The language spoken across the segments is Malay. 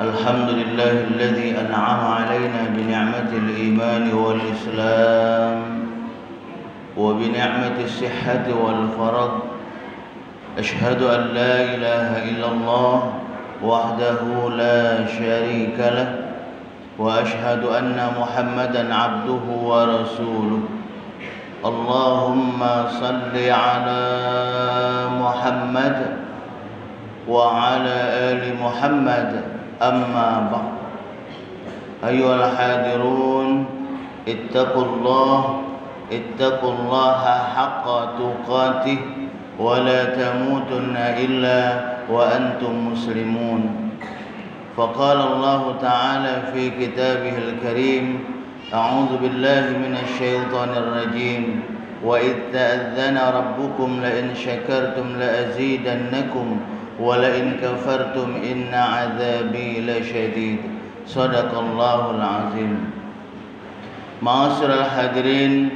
الحمد لله الذي أنعم علينا بنعمة الإيمان والإسلام وبنعمة الصحة والفرج. أشهد أن لا إله إلا الله وحده لا شريك له وأشهد أن محمدا عبده ورسوله. اللهم صل على محمد وعلى آل محمد. أما بعد، أيها الحاضرون، اتقوا الله حق تقاته ولا تموتن إلا وأنتم مسلمون. فقال الله تعالى في كتابه الكريم: أعوذ بالله من الشيطان الرجيم، وإذ تأذن ربكم لئن شكرتم لأزيدنكم ولئن كفرتم إن عذابي لشديد. Sadaqallahul azim. Ma'asyiral hadirin,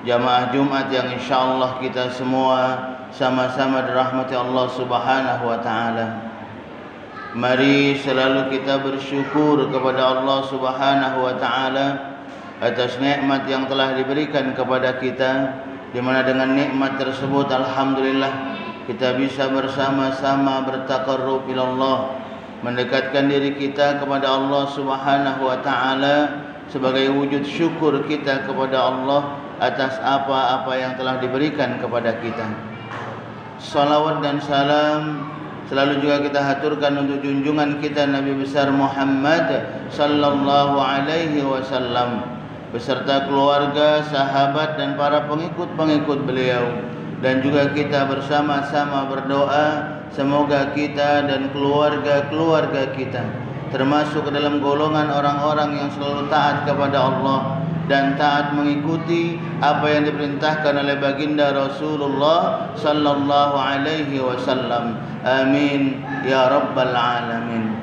jamaah Jumat yang insyaallah kita semua sama-sama dirahmati Allah Subhanahu wa taala. Mari selalu kita bersyukur kepada Allah Subhanahu wa taala atas nikmat yang telah diberikan kepada kita, di mana dengan nikmat tersebut alhamdulillah kita bisa bersama-sama bertaqarrub ilallah, mendekatkan diri kita kepada Allah Subhanahu wa taala sebagai wujud syukur kita kepada Allah atas apa-apa yang telah diberikan kepada kita. Salawat dan salam selalu juga kita haturkan untuk junjungan kita Nabi besar Muhammad sallallahu alaihi wasallam beserta keluarga, sahabat dan para pengikut-pengikut beliau. Dan juga kita bersama-sama berdoa semoga kita dan keluarga-keluarga kita termasuk ke dalam golongan orang-orang yang selalu taat kepada Allah dan taat mengikuti apa yang diperintahkan oleh baginda Rasulullah sallallahu alaihi wasallam. Amin ya rabbal alamin.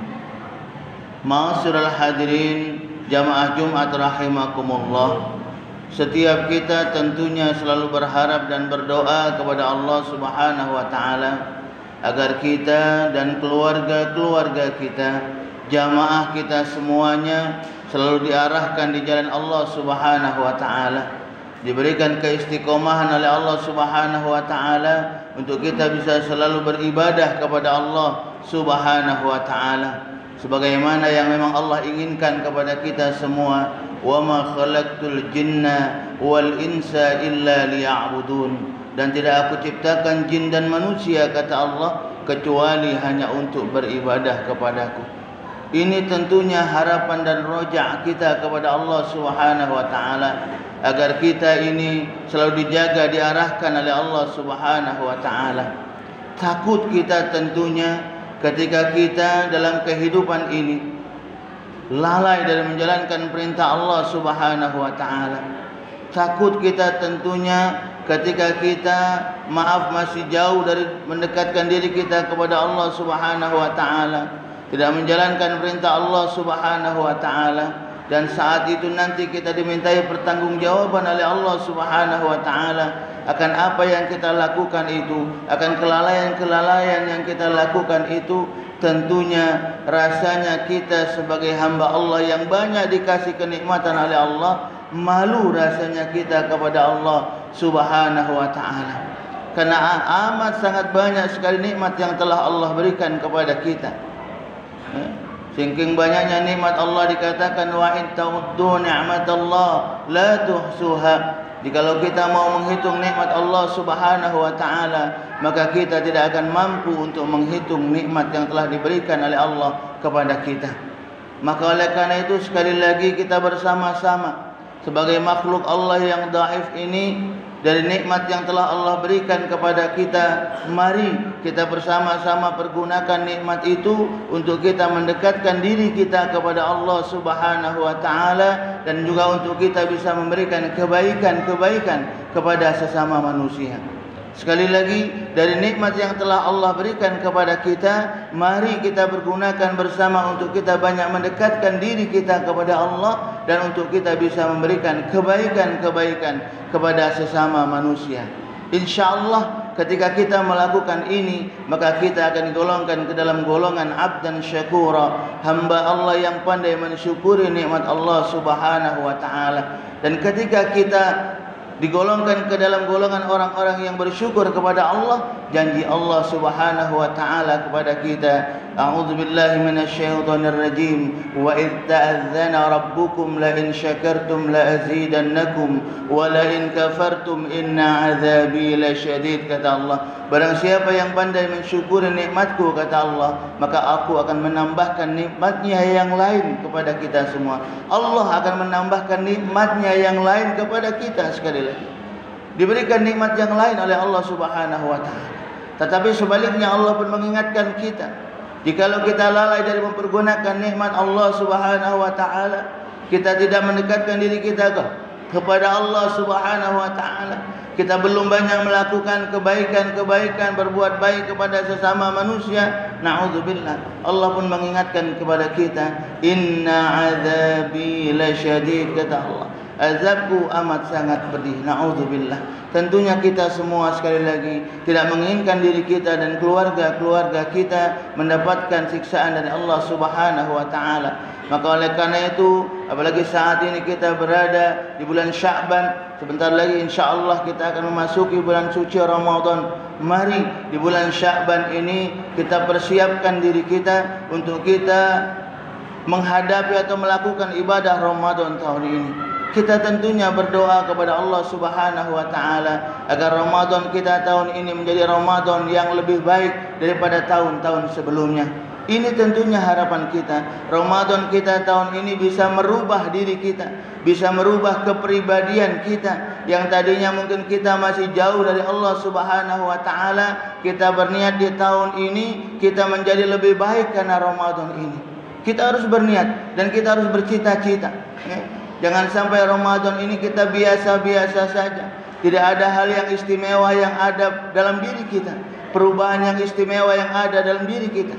Ma'asyiral hadirin, jamaah Jumat rahimakumullah. Setiap kita tentunya selalu berharap dan berdoa kepada Allah Subhanahu wa taala agar kita dan keluarga-keluarga kita, jamaah kita semuanya selalu diarahkan di jalan Allah Subhanahu wa taala, diberikan keistiqomahan oleh Allah Subhanahu wa taala untuk kita bisa selalu beribadah kepada Allah Subhanahu wa taala sebagaimana yang memang Allah inginkan kepada kita semua. Wa ma khalaqtul jinna wal insa illa liya'budun, dan tidak aku ciptakan jin dan manusia, kata Allah, kecuali hanya untuk beribadah kepadaku. Ini tentunya harapan dan roja kita kepada Allah Subhanahu wa taala agar kita ini selalu dijaga, diarahkan oleh Allah Subhanahu wa taala. Takut kita tentunya ketika kita dalam kehidupan ini lalai dari menjalankan perintah Allah Subhanahu wa taala. Takut kita tentunya ketika kita masih jauh dari mendekatkan diri kita kepada Allah Subhanahu wa taala, tidak menjalankan perintah Allah Subhanahu wa taala, dan saat itu nanti kita dimintai pertanggungjawaban oleh Allah Subhanahu wa taala akan apa yang kita lakukan itu, akan kelalaian-kelalaian yang kita lakukan itu. Tentunya rasanya kita sebagai hamba Allah yang banyak dikasih kenikmatan oleh Allah, malu rasanya kita kepada Allah Subhanahu wa taala. Karena amat sangat banyak sekali nikmat yang telah Allah berikan kepada kita. Saking banyaknya nikmat Allah dikatakan wa in ta'uddu ni'matallah la tuhsuha. Jikalau kita mau menghitung nikmat Allah Subhanahu wa taala, maka kita tidak akan mampu untuk menghitung nikmat yang telah diberikan oleh Allah kepada kita. Maka oleh karena itu sekali lagi kita bersama-sama sebagai makhluk Allah yang dhaif ini, dari nikmat yang telah Allah berikan kepada kita, mari kita bersama-sama pergunakan nikmat itu untuk kita mendekatkan diri kita kepada Allah Subhanahu wa taala, dan juga untuk kita bisa memberikan kebaikan-kebaikan kepada sesama manusia. Sekali lagi, dari nikmat yang telah Allah berikan kepada kita, mari kita pergunakan bersama untuk kita banyak mendekatkan diri kita kepada Allah, dan untuk kita bisa memberikan kebaikan-kebaikan kepada sesama manusia. InsyaAllah ketika kita melakukan ini, maka kita akan digolongkan ke dalam golongan abdan syakura, hamba Allah yang pandai mensyukuri nikmat Allah Subhanahu wa taala. Dan ketika kita digolongkan ke dalam golongan orang-orang yang bersyukur kepada Allah, janji Allah Subhanahu wa taala kepada kita, a'udzubillahi minasyaitonir rajim, wa idz ta'adzana rabbukum la in syakartum la azidannakum wa la in kafartum inna 'adzabi lasyadid. Kata Allah, barang siapa yang pandai mensyukuri nikmatku, kata Allah, maka aku akan menambahkan nikmatnya yang lain kepada kita semua. Allah akan menambahkan nikmatnya yang lain kepada kita. Sekali lagi, diberikan nikmat yang lain oleh Allah Subhanahu wa taala. Tetapi sebaliknya Allah pun mengingatkan kita, jikalau kita lalai dari mempergunakan nikmat Allah Subhanahu wa taala, kita tidak mendekatkan diri kita kepada Allah Subhanahu wa taala, kita belum banyak melakukan kebaikan-kebaikan, berbuat baik kepada sesama manusia, na'udzubillah, Allah pun mengingatkan kepada kita, inna 'adzabi lasyadid. Kata Allah, azabku amat sangat pedih. Na'udzubillah. Tentunya kita semua sekali lagi tidak menginginkan diri kita dan keluarga-keluarga kita mendapatkan siksaan dari Allah Subhanahu wa taala. Maka oleh karena itu, apalagi saat ini kita berada di bulan Sya'ban, sebentar lagi insya-Allah kita akan memasuki bulan suci Ramadan. Mari di bulan Sya'ban ini kita persiapkan diri kita untuk kita menghadapi atau melakukan ibadah Ramadan tahun ini. Kita tentunya berdoa kepada Allah Subhanahu wa taala agar Ramadan kita tahun ini menjadi Ramadan yang lebih baik daripada tahun-tahun sebelumnya. Ini tentunya harapan kita. Ramadan kita tahun ini bisa merubah diri kita, bisa merubah kepribadian kita yang tadinya mungkin kita masih jauh dari Allah Subhanahu wa taala. Kita berniat di tahun ini kita menjadi lebih baik karena Ramadan ini. Kita harus berniat dan kita harus bercita-cita. Jangan sampai Ramadan ini kita biasa-biasa saja. Tidak ada hal yang istimewa yang ada dalam diri kita, perubahan yang istimewa yang ada dalam diri kita.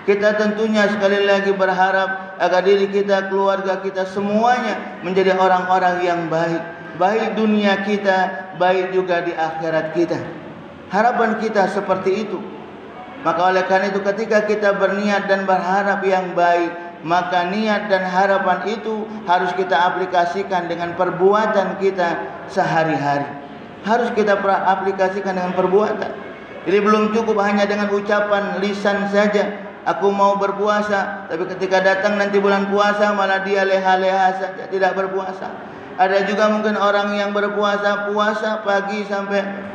Kita tentunya sekali lagi berharap agar diri kita, keluarga kita semuanya menjadi orang-orang yang baik, baik dunia kita, baik juga di akhirat kita. Harapan kita seperti itu. Maka oleh karena itu ketika kita berniat dan berharap yang baik, maka niat dan harapan itu harus kita aplikasikan dengan perbuatan kita sehari-hari. Harus kita aplikasikan dengan perbuatan. Jadi belum cukup hanya dengan ucapan lisan saja, aku mau berpuasa, tapi ketika datang nanti bulan puasa malah dia leha-leha saja, tidak berpuasa. Ada juga mungkin orang yang berpuasa, puasa pagi sampai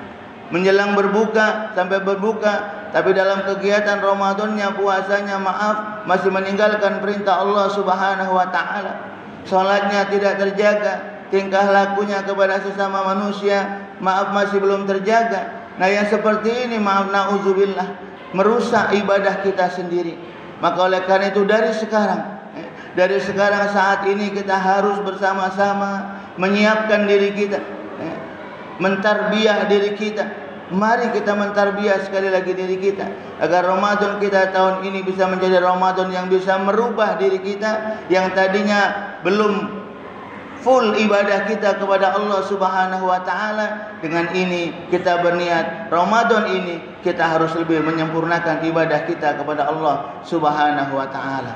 menjelang berbuka, sampai berbuka, tapi dalam kegiatan Ramadannya, puasanya, maaf, masih meninggalkan perintah Allah Subhanahu wa taala. Salatnya tidak terjaga, tingkah lakunya kepada sesama manusia, maaf, masih belum terjaga. Nah, yang seperti ini, maaf, na'udzubillah, merusak ibadah kita sendiri. Maka oleh karena itu dari sekarang saat ini kita harus bersama-sama menyiapkan diri kita, mentarbiah diri kita. Mari kita mentarbiah sekali lagi diri kita agar Ramadan kita tahun ini bisa menjadi Ramadan yang bisa merubah diri kita yang tadinya belum full ibadah kita kepada Allah Subhanahu wa taala. Dengan ini kita berniat Ramadan ini kita harus lebih menyempurnakan ibadah kita kepada Allah Subhanahu wa taala.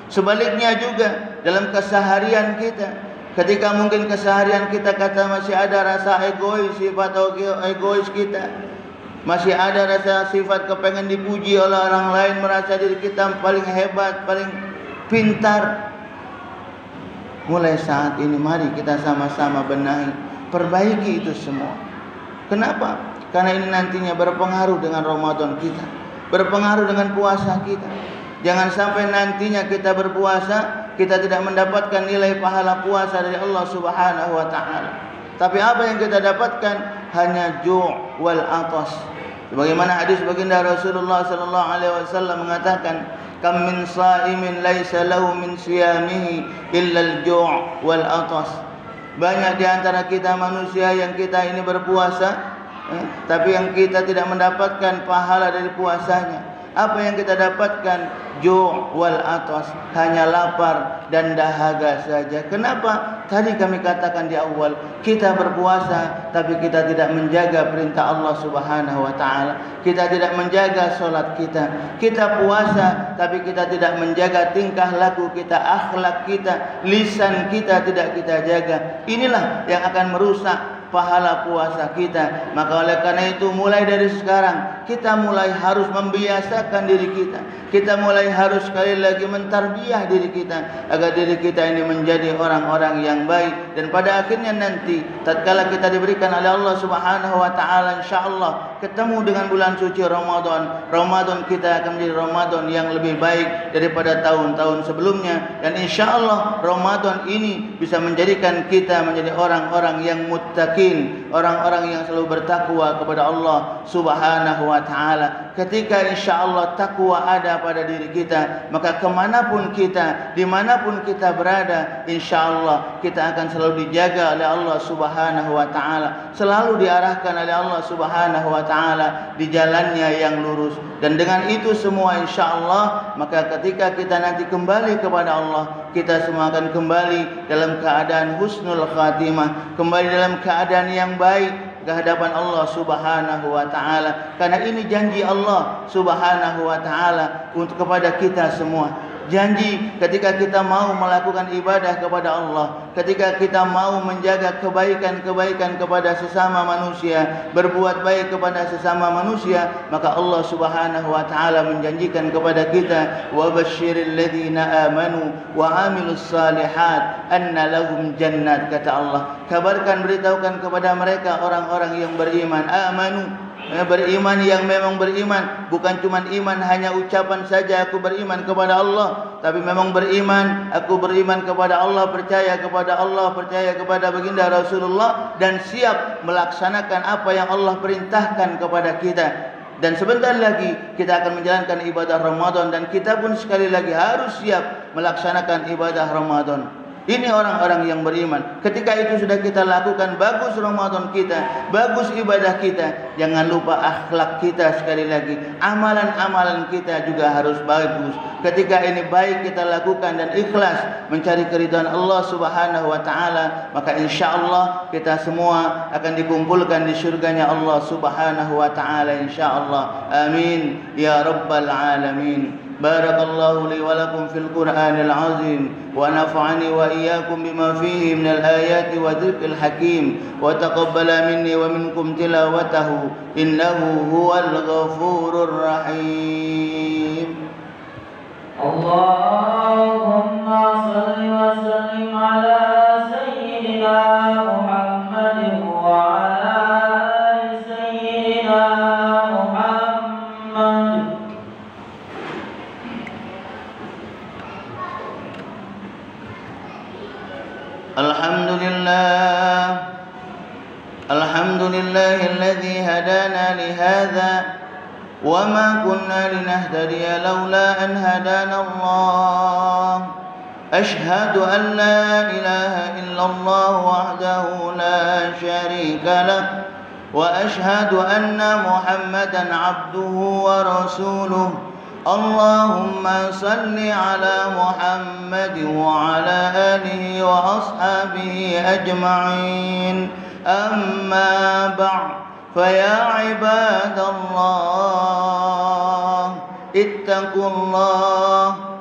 Sebaliknya juga dalam keseharian kita, Ketika mungkin keseharian kita kata masih ada rasa egois, sifat egois kita, masih ada rasa sifat kepengen dipuji oleh orang lain, merasa diri kita paling hebat, paling pintar. Mulai saat ini mari kita sama-sama benahi, perbaiki itu semua. Kenapa? Karena ini nantinya berpengaruh dengan Ramadan kita, berpengaruh dengan puasa kita. Jangan sampai nantinya kita berpuasa, kita tidak mendapatkan nilai pahala puasa dari Allah Subhanahu wa taala. Tapi apa yang kita dapatkan hanya ju' wal atas. Sebagaimana hadis baginda Rasulullah sallallahu alaihi wasallam mengatakan, "Kam min sha'imin laisa lahu min siyamihi illa al-ju' wal atas." Banyak di antara kita manusia yang kita ini berpuasa, tapi yang kita tidak mendapatkan pahala dari puasanya. Apa yang kita dapatkan? Ju' wal atas, hanya lapar dan dahaga saja. Kenapa? Tadi kami katakan di awal, kita berpuasa tapi kita tidak menjaga perintah Allah Subhanahu wa taala. Kita tidak menjaga salat kita. Kita puasa tapi kita tidak menjaga tingkah laku kita, akhlak kita, lisan kita tidak kita jaga. Inilah yang akan merusak pahala puasa kita. Maka oleh karena itu mulai dari sekarang kita mulai harus membiasakan diri kita. Kita mulai harus sekali lagi mentarbiyah diri kita agar diri kita ini menjadi orang-orang yang baik, dan pada akhirnya nanti tatkala kita diberikan oleh Allah Subhanahu wa taala insyaallah ketemu dengan bulan suci Ramadan, Ramadan kita akan menjadi Ramadan yang lebih baik daripada tahun-tahun sebelumnya, dan insyaallah Ramadan ini bisa menjadikan kita menjadi orang-orang yang muttaqin, orang-orang yang selalu bertakwa kepada Allah Subhanahu wa taala. Ketika insyaallah takwa ada pada diri kita, maka kemanapun kita, dimanapun kita berada, insyaallah kita akan selalu dijaga oleh Allah Subhanahu wa taala, selalu diarahkan oleh Allah Subhanahu wa taala di jalannya yang lurus. Dan dengan itu semua insyaallah, maka ketika kita nanti kembali kepada Allah, kita semua akan kembali dalam keadaan husnul khatimah, kembali dalam keadaan yang baik ke hadapan Allah Subhanahu wa taala. Karena ini janji Allah Subhanahu wa taala untuk kepada kita semua. Janji ketika kita mau melakukan ibadah kepada Allah, ketika kita mau menjaga kebaikan-kebaikan kepada sesama manusia, berbuat baik kepada sesama manusia, maka Allah Subhanahu wa taala menjanjikan kepada kita, wa basyiril ladzina amanu wa amilus salihat anna lahum jannat. Kata Allah, kabarkan, beritahukan kepada mereka orang-orang yang beriman, amanu, beriman yang memang beriman, bukan cuma iman hanya ucapan saja aku beriman kepada Allah, tapi memang beriman, aku beriman kepada Allah, percaya kepada Allah, percaya kepada baginda Rasulullah, dan siap melaksanakan apa yang Allah perintahkan kepada kita. Dan sebentar lagi kita akan menjalankan ibadah Ramadan, dan kita pun sekali lagi harus siap melaksanakan ibadah Ramadan. Ini orang-orang yang beriman. Ketika itu sudah kita lakukan, bagus Ramadan kita, bagus ibadah kita. Jangan lupa akhlak kita sekali lagi. Amalan-amalan kita juga harus bagus. Ketika ini baik kita lakukan dan ikhlas mencari keridhaan Allah Subhanahu wa taala, maka insyaallah kita semua akan dikumpulkan di surganya Allah Subhanahu wa taala insyaallah. Amin ya rabbal alamin. Barakallahu li wa lakum fil Qur'anil azim, wa nafa'ani wa iyyakum bima fihi minal ayati wa dzikril hakim, wa taqabbala minni wa minkum tilawatahu innahu huwal ghafurur rahim. Allahumma salli wa sallim ala sayyidina Muhammadin wa ala ali sayyidina Muhammad. Alhamdulillahilladzi hadana li hadza wa ma kunna linahtadiya laula an hadana Allah. Ashhadu an la ilaha illallah wahdahu la syarika lah, wa ashhadu anna Muhammadan abduhu wa rasuluh. Allahumma salli ala Muhammad wa ala alihi wa ashabihi ajma'in. Amma ba'd, fa ya ibadallah,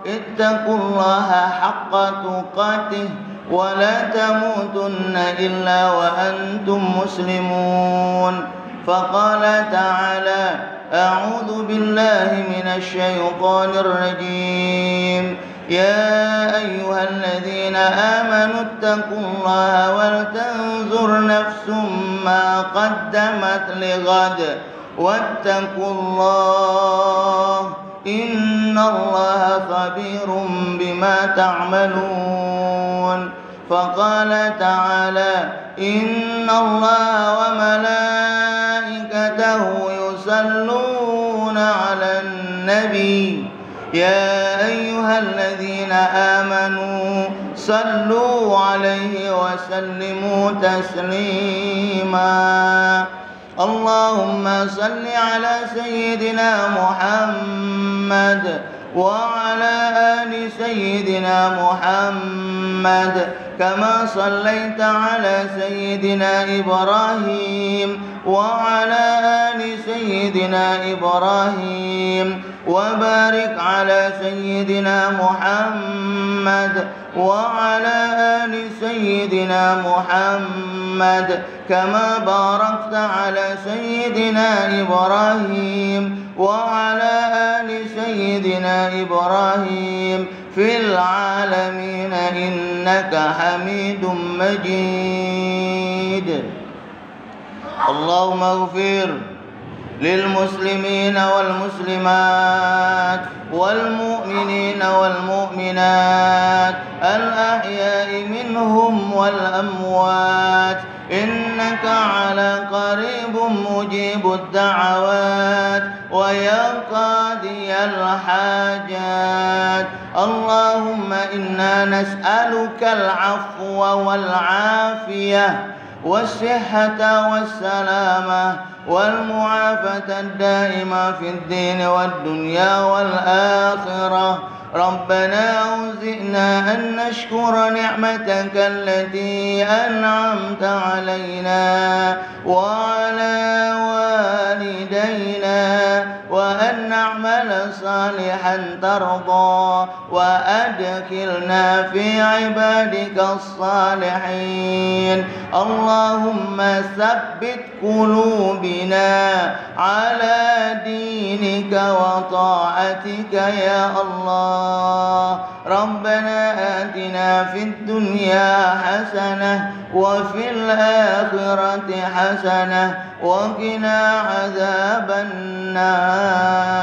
ittaqullaha haqqa tuqatih ولا تموتن إلا وأنتم مسلمون. فقال تعالى: أعوذ بالله من الشيطان الرجيم. يا أيها الذين آمنوا اتقوا الله ولتنظر نفس ما قدمت لغد واتقوا الله إن الله خبير بما تعملون. فقال تعالى: إن الله وملائكته يصلون على النبي يا أيها الذين آمنوا صلوا عليه وسلموا تسليما. اللهم صل على سيدنا محمد وعلى آل سيدنا محمد كما صليت على سيدنا إبراهيم وعلى آل سيدنا إبراهيم، وبارك على سيدنا محمد وعلى آل سيدنا محمد كما باركت على سيدنا إبراهيم وعلى آل سيدنا إبراهيم في العالمين إنك حميد مجيد. اللهم اغفر للمسلمين والمسلمات والمؤمنين والمؤمنات الأحياء منهم والأموات إنك على قريب مجيب الدعوات ويا قاضي الحاجات. اللهم إنا نسألك العفو والعافية والصحة والسلامة والمعافاة الدائمة في الدين والدنيا والآخرة. ربنا أوزئنا أن نشكر نعمتك التي أنعمت علينا وعلى والدينا وأن نعمل صالحا ترضى وأدخلنا في عبادك الصالحين. اللهم ثبت قلوبنا على دينك وطاعتك يا الله. ربنا آتنا في الدنيا حسنة وفي الآخرة حسنة وقنا عذاب النار.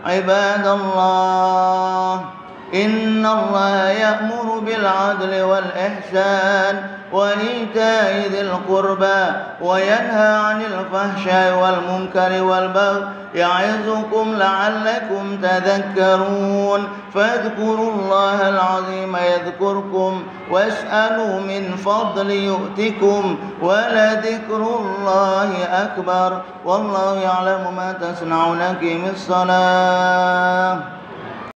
عباد الله، إن الله يأمر بالعدل والإحسان وإيتاء ذي القربى وينهى عن الفحشاء والمنكر والبغي يعظكم لعلكم تذكرون. فاذكروا الله العظيم يذكركم واسألوا من فضل يؤتكم ولذكر الله أكبر والله يعلم ما تصنعون. أقيموا الصلاة.